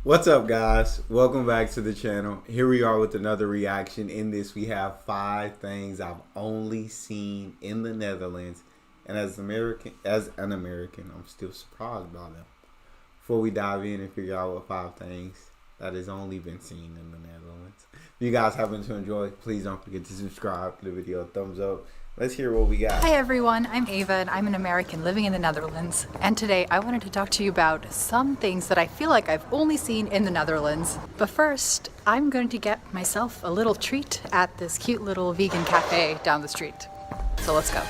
What's up, guys? Welcome back to the channel. Here we are with another reaction. In this, we have 5 things I've only seen in the Netherlands, and as an American, I'm still surprised by them. Before we dive in and figure out what 5 things that has only been seen in the Netherlands. If you guys happen to enjoy, please don't forget to subscribe, give the video a thumbs up. Let's hear what we got. Hi everyone, I'm Ava and I'm an American living in the Netherlands. And today I wanted to talk to you about some things that I feel like I've only seen in the Netherlands. But first, I'm going to get myself a little treat at this cute little vegan cafe down the street. So let's go.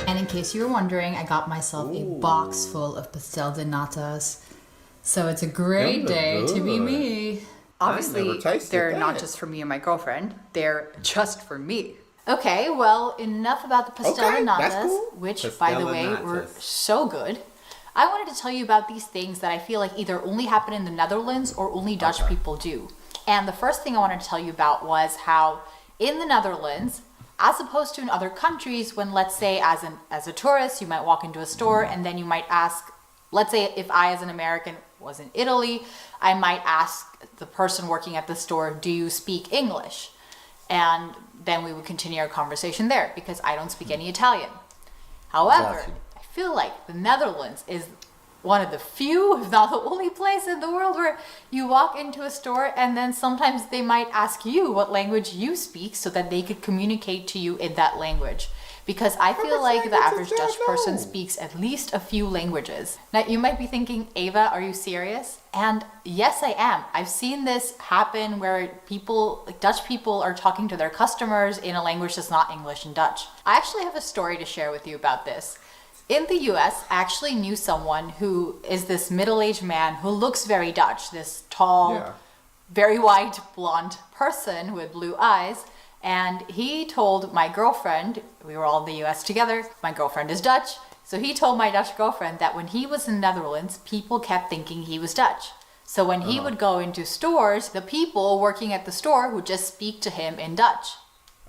And in case you were wondering, I got myself a box full of pastel de natas. So it's a great day to be me. Obviously, they're not just for me and my girlfriend. They're just for me. Okay, well, enough about the pastel de natas, which, by the way, were so good. I wanted to tell you about these things that I feel like either only happen in the Netherlands or only Dutch people do. And the first thing I wanted to tell you about was how in the Netherlands, as opposed to in other countries, when let's say as a tourist, you might walk into a store and then you might ask, let's say if I as an American was in Italy, I might ask the person working at the store, do you speak English? And then we would continue our conversation there because I don't speak any Italian. However, I feel like the Netherlands is one of the few, if not the only place in the world where you walk into a store and then sometimes they might ask you what language you speak so that they could communicate to you in that language. Because I feel like the average Dutch person speaks at least a few languages. Now you might be thinking, Ava, are you serious? And yes, I am. I've seen this happen where people, like Dutch people, are talking to their customers in a language that's not English and Dutch. I actually have a story to share with you about this. In the US, I actually knew someone who is this middle-aged man who looks very Dutch, this tall, very white, blonde person with blue eyes. And he told my girlfriend, we were all in the US together, my girlfriend is Dutch, so he told my Dutch girlfriend that when he was in the Netherlands, people kept thinking he was Dutch. So when he would go into stores, the people working at the store would just speak to him in Dutch.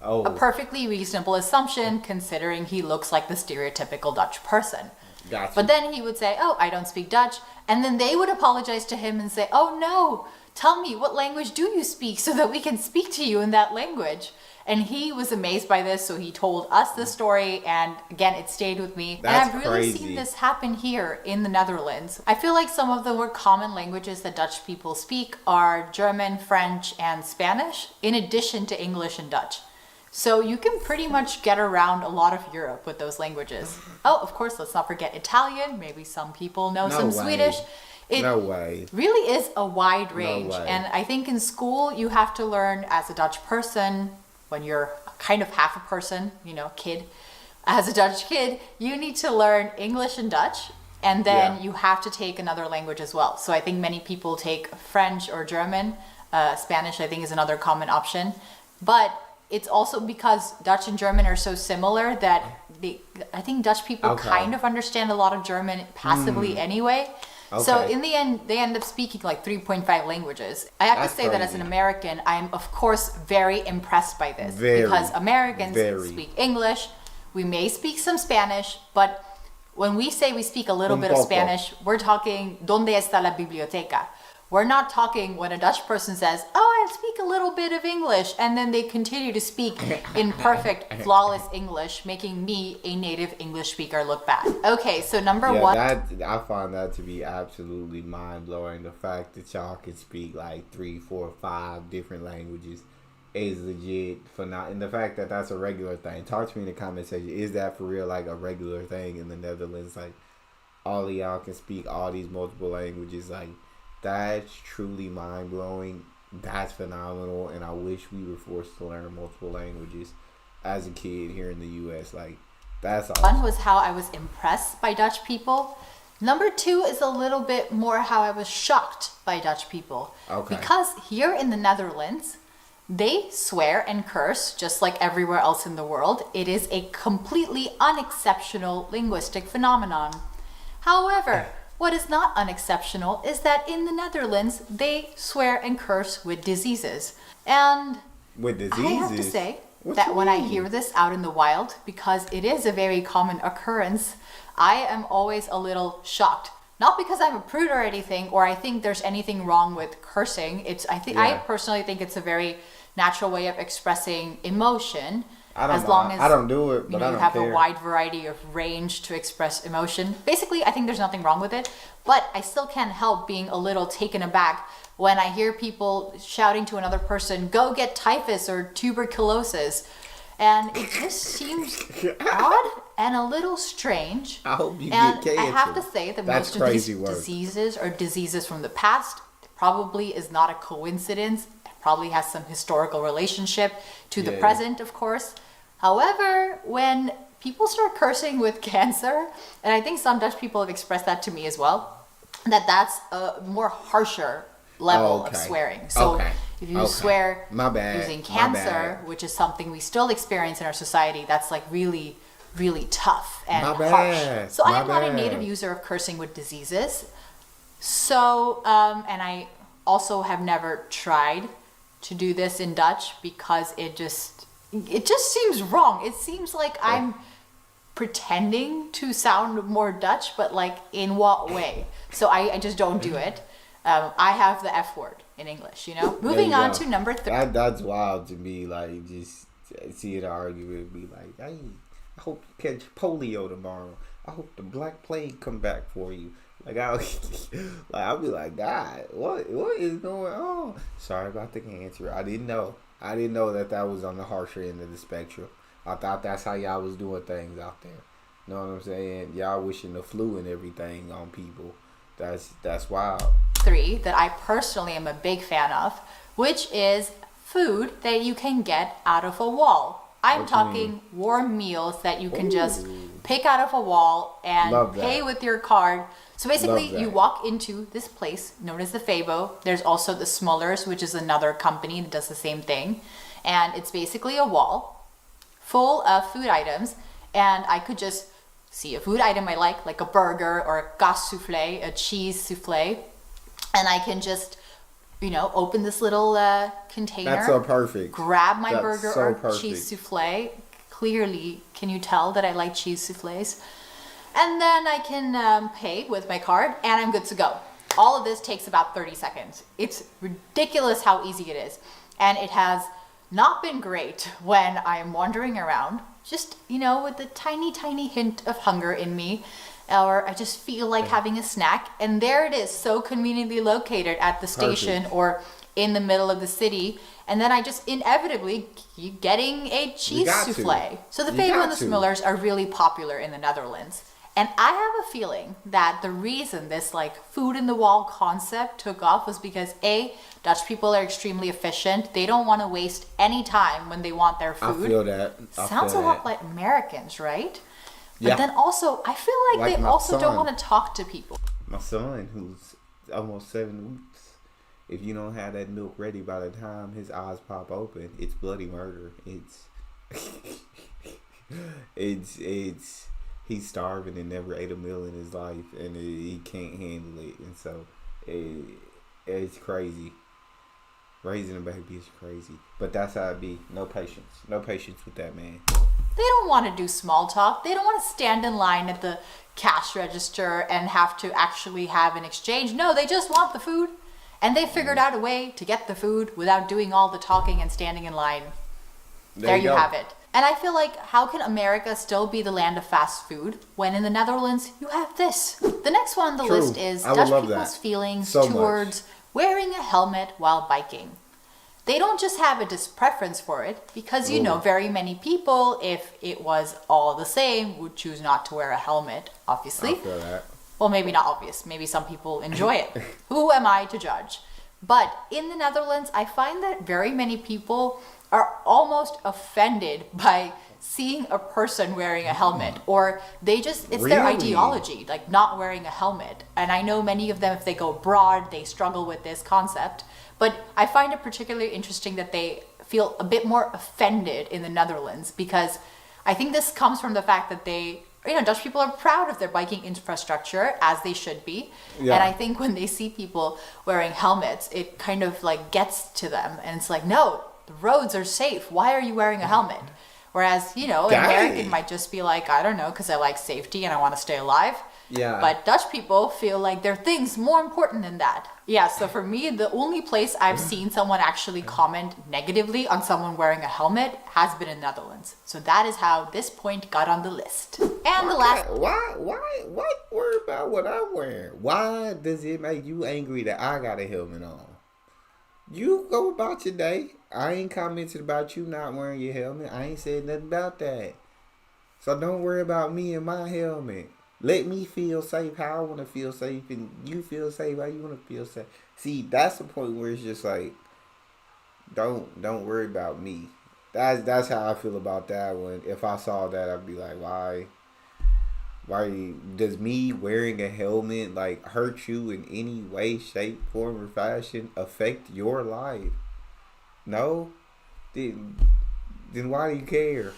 A perfectly reasonable assumption considering he looks like the stereotypical Dutch person. Gotcha. But then he would say, oh, I don't speak Dutch. And then they would apologize to him and say, oh no, tell me, what language do you speak so that we can speak to you in that language? And he was amazed by this, so he told us this story, and again, it stayed with me. And I've really seen this happen here in the Netherlands. I feel like some of the more common languages that Dutch people speak are German, French, and Spanish, in addition to English and Dutch. So you can pretty much get around a lot of Europe with those languages. Oh, of course, let's not forget Italian. Maybe some people know some Swedish. It really is a wide range. And I think in school, you have to learn as a Dutch person, when you're kind of half a person, you know, kid, as a Dutch kid, you need to learn English and Dutch, and then you have to take another language as well. So I think many people take French or German. Spanish, I think, is another common option. But it's also because Dutch and German are so similar that I think Dutch people kind of understand a lot of German passively anyway. So in the end, they end up speaking like 3.5 languages. I have to say that as an American, I'm of course very impressed by this because Americans speak English. We may speak some Spanish, but when we say we speak a little bit of Spanish, we're talking ¿Dónde está la biblioteca? We're not talking when a Dutch person says, oh, I speak a little bit of English, and then they continue to speak in perfect, flawless English, making me, a native English speaker, look bad. Okay, so number one. I find that to be absolutely mind-blowing. The fact that y'all can speak like 3, 4, 5 different languages is legit phenomenal. And the fact that that's a regular thing. Talk to me in the comment section. Is that for real like a regular thing in the Netherlands? Like, all of y'all can speak all these multiple languages, like, that's truly mind-blowing. That's phenomenal, and I wish we were forced to learn multiple languages as a kid here in the U.S. Like, that's awesome. One was how I was impressed by Dutch people. Number 2 is a little bit more how I was shocked by Dutch people. Because here in the Netherlands, they swear and curse just like everywhere else in the world. It is a completely unexceptional linguistic phenomenon. However, what is not unexceptional is that in the Netherlands, they swear and curse with diseases. And with diseases? I have to say, that when I hear this out in the wild, because it is a very common occurrence, I am always a little shocked. Not because I'm a prude or anything, or I think there's anything wrong with cursing. I personally think it's a very natural way of expressing emotion. As long as I don't do it, but I don't you have care. a wide variety of range to express emotion. Basically, I think there's nothing wrong with it, but I still can't help being a little taken aback when I hear people shouting to another person, "Go get typhus or tuberculosis." And it just seems odd and a little strange. I hope you and get cancer. I have to say that most of these diseases are diseases from the past. It probably is not a coincidence. It probably has some historical relationship to the present, of course. However, when people start cursing with cancer, and I think some Dutch people have expressed that to me as well, that's a more harsher level of swearing. So if you swear using cancer, which is something we still experience in our society, that's like really, really tough and harsh. So I am not a native user of cursing with diseases. So, and I also have never tried to do this in Dutch because it just seems wrong. It seems like I'm pretending to sound more Dutch, but like in what way? So I just don't do it. I have the F word in English, Moving on to number 3. That's wild to me. Like, just see it argument, be like, hey, I hope you catch polio tomorrow. I hope the Black Plague come back for you. Like, I'll be like, God, what is going on? Sorry about the cancer. I didn't know that was on the harsher end of the spectrum. I thought that's how y'all was doing things out there. Know what I'm saying? Y'all wishing the flu and everything on people. That's wild. 3 that I personally am a big fan of, which is food that you can get out of a wall. I'm talking warm meals that you can just pick out of a wall and pay with your card. So basically, you walk into this place known as the Febo. There's also the Smullers, which is another company that does the same thing. And it's basically a wall full of food items. And I could just see a food item I like a burger or a kaas soufflé, a cheese soufflé. And I can just, open this little container. That's so perfect. Grab my burger or cheese soufflé. Clearly, can you tell that I like cheese soufflés? And then I can pay with my card and I'm good to go. All of this takes about 30 seconds. It's ridiculous how easy it is. And it has not been great when I'm wandering around, just, with a tiny, tiny hint of hunger in me, or I just feel like having a snack. And there it is, so conveniently located at the station or in the middle of the city. And then I just inevitably keep getting a cheese soufflé. So the Febo and the Smullers are really popular in the Netherlands. And I have a feeling that the reason this food in the wall concept took off was because Dutch people are extremely efficient. They don't want to waste any time when they want their food. I feel that. Sounds a lot like Americans, right? Yeah. But then also, I feel like they also don't want to talk to people. My son, who's almost 7 weeks, if you don't have that milk ready by the time his eyes pop open, it's bloody murder. He's starving and never ate a meal in his life, and he can't handle it, and so it's crazy. Raising a baby is crazy, but that's how it be. No patience with that man. They don't want to do small talk. They don't want to stand in line at the cash register and have to actually have an exchange. No, they just want the food, and they figured out a way to get the food without doing all the talking and standing in line. There you have it. And I feel like, how can America still be the land of fast food when in the Netherlands you have this? The next one on the list is Dutch people's feelings towards wearing a helmet while biking. They don't just have a preference for it because, very many people, if it was all the same, would choose not to wear a helmet, obviously. I feel that. Well, maybe not obvious. Maybe some people enjoy it. Who am I to judge? But in the Netherlands, I find that very many people are almost offended by seeing a person wearing a helmet, or it's their ideology, like not wearing a helmet. And I know many of them, if they go abroad, they struggle with this concept. But I find it particularly interesting that they feel a bit more offended in the Netherlands, because I think this comes from the fact that Dutch people are proud of their biking infrastructure, as they should be. Yeah. And I think when they see people wearing helmets, it kind of gets to them. And it's like, no, the roads are safe. Why are you wearing a helmet? Whereas, you know, an American might just be like, I don't know, because I like safety and I want to stay alive. Yeah. But Dutch people feel like there are things more important than that. Yeah, so for me, the only place I've seen someone actually comment negatively on someone wearing a helmet has been in Netherlands. So that is how this point got on the list. And why worry about what I'm wearing? Why does it make you angry that I got a helmet on? You go about your day. I ain't commented about you not wearing your helmet. I ain't said nothing about that. So don't worry about me and my helmet. Let me feel safe how I want to feel safe, and you feel safe how you want to feel safe. See, that's the point where it's just like, don't worry about me. That's how I feel about that one. If I saw that, I'd be like, why does me wearing a helmet like hurt you in any way, shape, form, or fashion, affect your life? No? Then why do you care?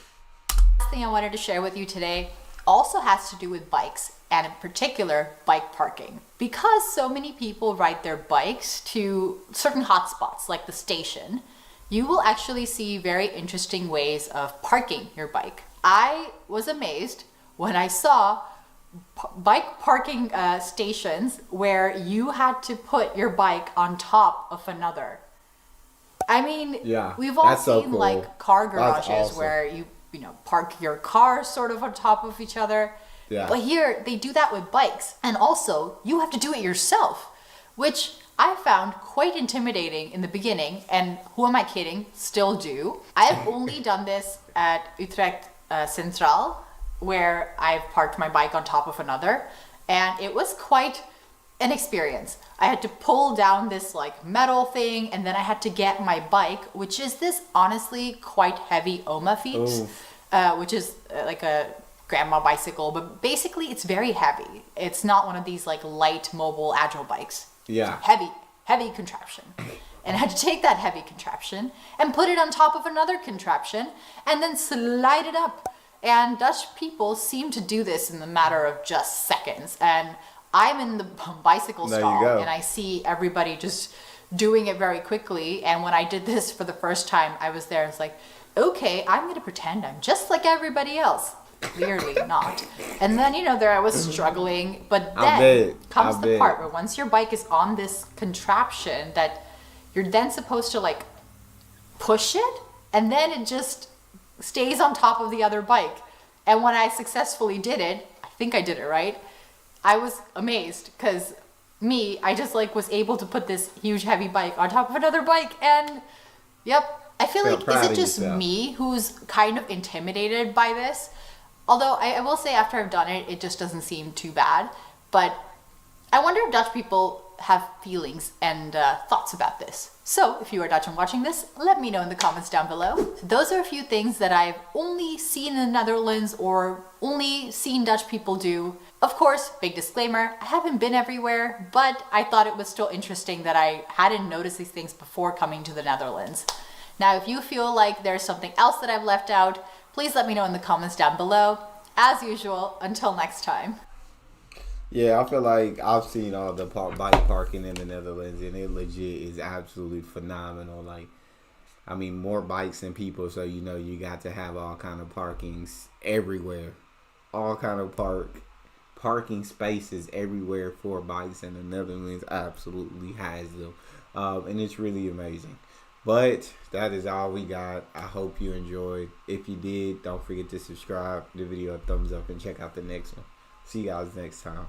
Last thing I wanted to share with you today also has to do with bikes, and in particular bike parking. Because so many people ride their bikes to certain hotspots like the station, you will actually see very interesting ways of parking your bike. I was amazed when I saw bike parking stations where you had to put your bike on top of another. I mean, yeah, we've all seen so cool. like car garages awesome. where you park your car sort of on top of each other. Yeah. But here they do that with bikes. And also you have to do it yourself, which I found quite intimidating in the beginning. And who am I kidding? Still do. I've only done this at Utrecht Centraal, where I've parked my bike on top of another. And it was quite an experience. I had to pull down this like metal thing, and then I had to get my bike, which is this honestly quite heavy Oma Fiets, which is like a grandma bicycle, but basically it's very heavy. It's not one of these like light mobile agile bikes. Yeah. Heavy contraption. And I had to take that heavy contraption and put it on top of another contraption and then slide it up. And Dutch people seem to do this in the matter of just seconds. And I'm in the bicycle stall and I see everybody just doing it very quickly. And when I did this for the first time, I was there. It's like, okay, I'm going to pretend I'm just like everybody else. Clearly not. And then, there I was struggling. But then comes the part where once your bike is on this contraption that you're then supposed to like push it, and then it just stays on top of the other bike. And when I successfully did it, I think I did it right, I was amazed because I just like was able to put this huge heavy bike on top of another bike. And yep, I feel like, is it just me who's kind of intimidated by this? Although I will say after I've done it, it just doesn't seem too bad. But I wonder if Dutch people have feelings and thoughts about this. So if you are Dutch and watching this, let me know in the comments down below. So those are a few things that I've only seen in the Netherlands or only seen Dutch people do. Of course, big disclaimer, I haven't been everywhere, but I thought it was still interesting that I hadn't noticed these things before coming to the Netherlands. Now, if you feel like there's something else that I've left out, please let me know in the comments down below. As usual, until next time. Yeah, I feel like I've seen all the bike parking in the Netherlands, and it legit is absolutely phenomenal. Like, I mean, more bikes than people, so you got to have all kind of parkings everywhere. All kind of parking spaces everywhere for bikes, and the Netherlands absolutely has them. And it's really amazing. But that is all we got. I hope you enjoyed. If you did, don't forget to subscribe, give the video a thumbs up, and check out the next one. See you guys next time.